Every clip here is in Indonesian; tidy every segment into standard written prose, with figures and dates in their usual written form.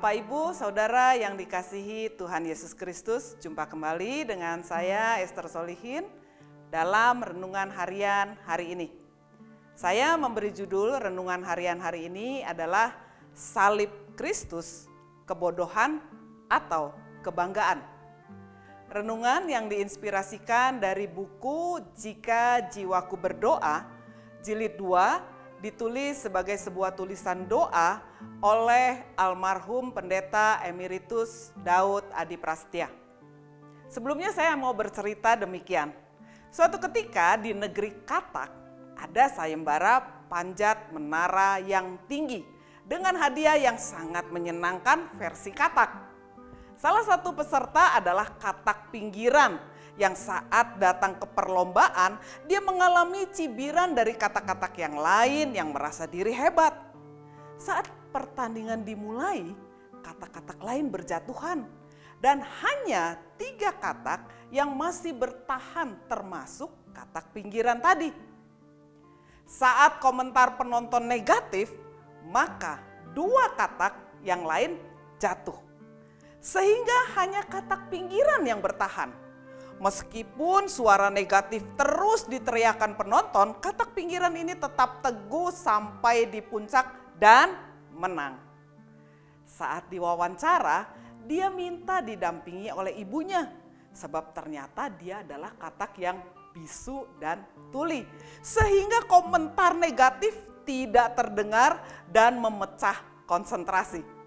Bapak, Ibu, Saudara yang dikasihi Tuhan Yesus Kristus, jumpa kembali dengan saya Esther Solihin dalam Renungan Harian hari ini. Saya memberi judul Renungan Harian hari ini adalah Salib Kristus, Kebodohan atau Kebanggaan. Renungan yang diinspirasikan dari buku Jika Jiwaku Berdoa, Jilid 2, ditulis sebagai sebuah tulisan doa oleh almarhum Pendeta Emeritus Daud Adi Prasetya. Sebelumnya saya mau bercerita demikian. Suatu ketika di negeri Katak ada sayembara panjat menara yang tinggi dengan hadiah yang sangat menyenangkan versi Katak. Salah satu peserta adalah Katak pinggiran yang saat datang ke perlombaan dia mengalami cibiran dari katak-katak yang lain yang merasa diri hebat. Saat pertandingan dimulai, katak-katak lain berjatuhan dan hanya 3 katak yang masih bertahan termasuk katak pinggiran tadi. Saat komentar penonton negatif, maka 2 katak yang lain jatuh. Sehingga hanya katak pinggiran yang bertahan. Meskipun suara negatif terus diteriakan penonton, katak pinggiran ini tetap teguh sampai di puncak dan menang. Saat diwawancara, dia minta didampingi oleh ibunya, sebab ternyata dia adalah katak yang bisu dan tuli. Sehingga komentar negatif tidak terdengar dan memecah konsentrasi.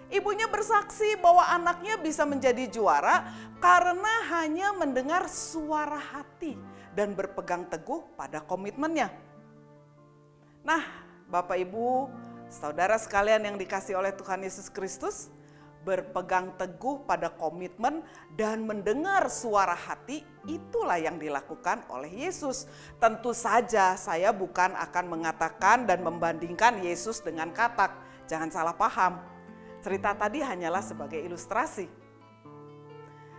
Ibunya bersaksi bahwa anaknya bisa menjadi juara karena hanya mendengar suara hati dan berpegang teguh pada komitmennya. Nah, Bapak, Ibu, Saudara sekalian yang dikasihi oleh Tuhan Yesus Kristus, berpegang teguh pada komitmen dan mendengar suara hati, itulah yang dilakukan oleh Yesus. Tentu saja saya bukan akan mengatakan dan membandingkan Yesus dengan katak, jangan salah paham. Cerita tadi hanyalah sebagai ilustrasi.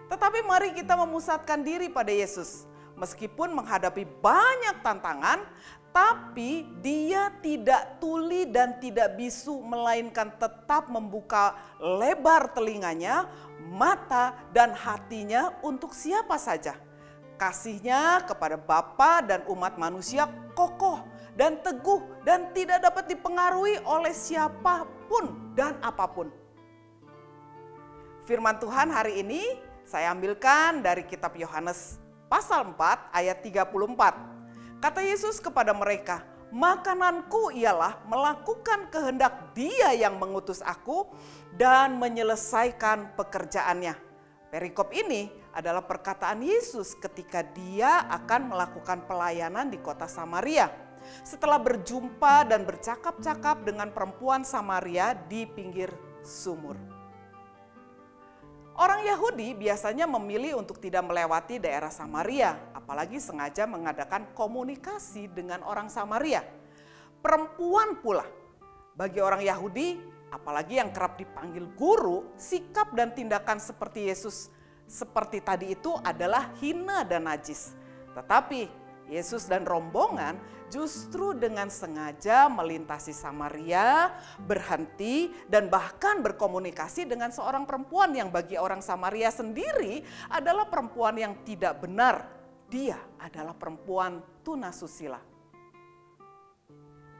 Tetapi mari kita memusatkan diri pada Yesus. Meskipun menghadapi banyak tantangan, tapi dia tidak tuli dan tidak bisu, melainkan tetap membuka lebar telinganya, mata dan hatinya untuk siapa saja. Kasihnya kepada Bapa dan umat manusia kokoh dan teguh dan tidak dapat dipengaruhi oleh siapapun dan apapun. Firman Tuhan hari ini saya ambilkan dari kitab Yohanes pasal 4 ayat 34. Kata Yesus kepada mereka, "Makananku ialah melakukan kehendak Dia yang mengutus aku dan menyelesaikan pekerjaannya." Perikop ini adalah perkataan Yesus ketika dia akan melakukan pelayanan di kota Samaria. Setelah berjumpa dan bercakap-cakap dengan perempuan Samaria di pinggir sumur. Orang Yahudi biasanya memilih untuk tidak melewati daerah Samaria, apalagi sengaja mengadakan komunikasi dengan orang Samaria. Perempuan pula, bagi orang Yahudi, apalagi yang kerap dipanggil guru, sikap dan tindakan seperti Yesus seperti tadi itu adalah hina dan najis. Tetapi Yesus dan rombongan justru dengan sengaja melintasi Samaria, berhenti dan bahkan berkomunikasi dengan seorang perempuan yang bagi orang Samaria sendiri adalah perempuan yang tidak benar. Dia adalah perempuan tunasusila.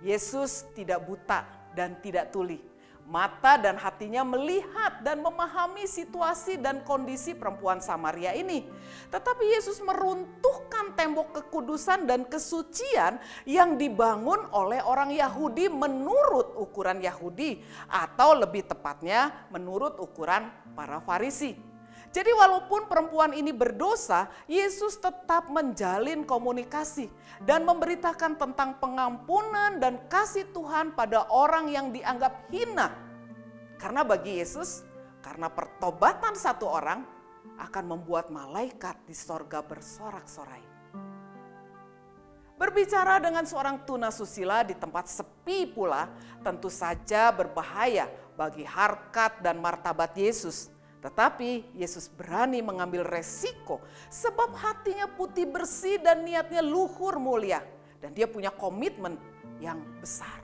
Yesus tidak buta dan tidak tuli. Mata dan hatinya melihat dan memahami situasi dan kondisi perempuan Samaria ini. Tetapi Yesus meruntuhkan tembok kekudusan dan kesucian yang dibangun oleh orang Yahudi menurut ukuran Yahudi, atau lebih tepatnya menurut ukuran para Farisi. Jadi walaupun perempuan ini berdosa, Yesus tetap menjalin komunikasi dan memberitakan tentang pengampunan dan kasih Tuhan pada orang yang dianggap hina. Karena bagi Yesus, karena pertobatan satu orang akan membuat malaikat di sorga bersorak-sorai. Berbicara dengan seorang tunasusila di tempat sepi pula tentu saja berbahaya bagi harkat dan martabat Yesus. Tetapi Yesus berani mengambil resiko sebab hatinya putih bersih dan niatnya luhur mulia. Dan dia punya komitmen yang besar.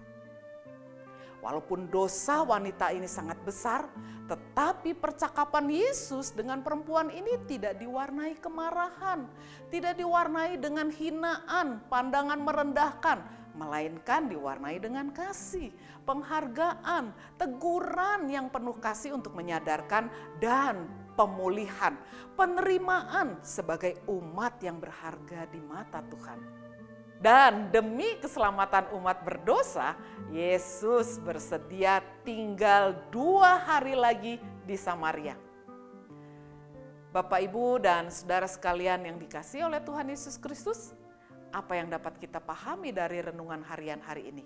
Walaupun dosa wanita ini sangat besar, tetapi percakapan Yesus dengan perempuan ini tidak diwarnai kemarahan, tidak diwarnai dengan hinaan, pandangan merendahkan, melainkan diwarnai dengan kasih, penghargaan, teguran yang penuh kasih untuk menyadarkan dan pemulihan, penerimaan sebagai umat yang berharga di mata Tuhan. Dan demi keselamatan umat berdosa, Yesus bersedia tinggal 2 hari lagi di Samaria. Bapak, Ibu, dan saudara sekalian yang dikasihi oleh Tuhan Yesus Kristus, apa yang dapat kita pahami dari renungan harian hari ini?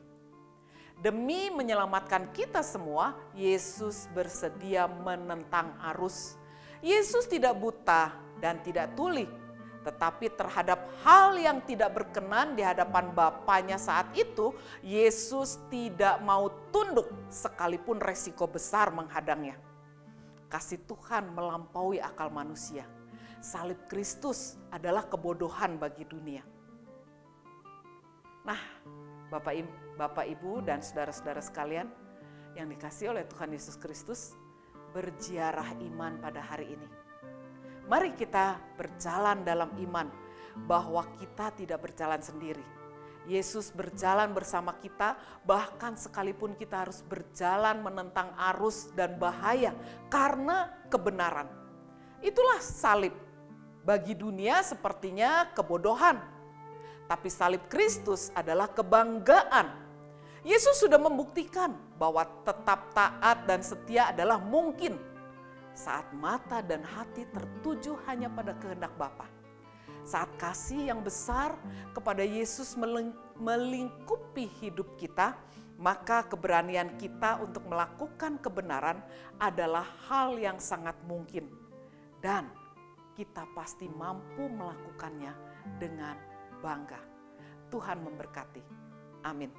Demi menyelamatkan kita semua, Yesus bersedia menentang arus. Yesus tidak buta dan tidak tuli, tetapi terhadap hal yang tidak berkenan di hadapan Bapanya saat itu, Yesus tidak mau tunduk sekalipun resiko besar menghadangnya. Kasih Tuhan melampaui akal manusia. Salib Kristus adalah kebodohan bagi dunia. Nah, Bapak, Ibu, dan saudara-saudara sekalian yang dikasihi oleh Tuhan Yesus Kristus, berziarah iman pada hari ini. Mari kita berjalan dalam iman bahwa kita tidak berjalan sendiri. Yesus berjalan bersama kita, bahkan sekalipun kita harus berjalan menentang arus dan bahaya karena kebenaran. Itulah salib. Bagi dunia sepertinya kebodohan, tapi salib Kristus adalah kebanggaan. Yesus sudah membuktikan bahwa tetap taat dan setia adalah mungkin saat mata dan hati tertuju hanya pada kehendak Bapa. Saat kasih yang besar kepada Yesus melingkupi hidup kita, maka keberanian kita untuk melakukan kebenaran adalah hal yang sangat mungkin. Dan kita pasti mampu melakukannya dengan bangga. Tuhan memberkati. Amin.